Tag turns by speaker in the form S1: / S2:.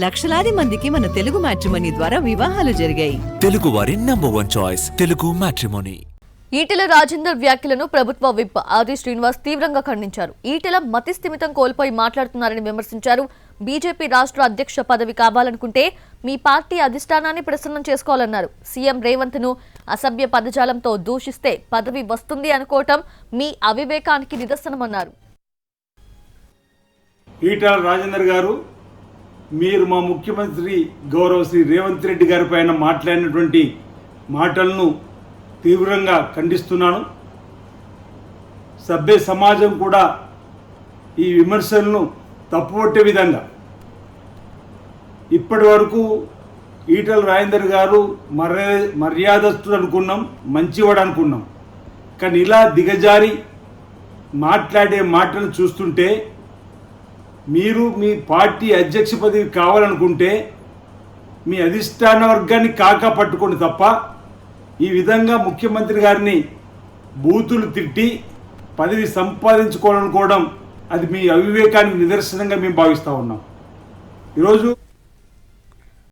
S1: లక్షలాది మందికి మన తెలుగు మ్యాట్రిమోనీ ద్వారా వివాహాలు జరిగాయి.
S2: తెలుగు వారి number 1 choice Telugu matrimony.
S3: Etela Rajender వ్యాఖ్యలను ప్రభుత్వ విప్ ఆది శ్రీనివాస్ తీవ్రంగా ఖండించారు. ఈటెల మతిస్థిమితం కోల్పోయి మాట్లాడుతున్నారని విమర్శించారు. బీజేపీ రాష్ట్ర అధ్యక్ష పదవి కావాలనుకుంటే మీ పార్టీ అధిష్టానాన్ని ప్రసన్నం చేసుకోవాలన్నారు. సీఎం రేవంత్ ను అసభ్య పదజాలంతో దూషిస్తే పదవి వస్తుంది అనుకోవటం మీ అవివేకానికి నిదర్శనమన్నారు.
S4: ఈటెల రాజేందర్ గారు, మీరు మా ముఖ్యమంత్రి గౌరవ శ్రీ రేవంత్ రెడ్డి గారి పైన మాట్లాడినటువంటి మాటలను తీవ్రంగా ఖండిస్తున్నాను. సభ్య సమాజం కూడా ఈ విమర్శలను తప్పుపట్టే విధంగా ఇప్పటి వరకు ఈటెల రాజేందర్ గారు మర్యాదస్తుడు అనుకున్నాం, మంచివాడు అనుకున్నాం. కానీ ఇలా దిగజారి మాట్లాడే మాటలు చూస్తుంటే మీరు మీ పార్టీ అధ్యక్ష పదవి కావాలనుకుంటే మీ అధిష్టాన వర్గాన్ని కాకా పట్టుకోండి తప్ప ఈ విధంగా ముఖ్యమంత్రి గారిని బూతులు తిట్టి పదవి సంపాదించుకోవాలనుకోవడం అది మీ అవివేకానికి నిదర్శనంగా మేము భావిస్తూ ఉన్నాం. ఈరోజు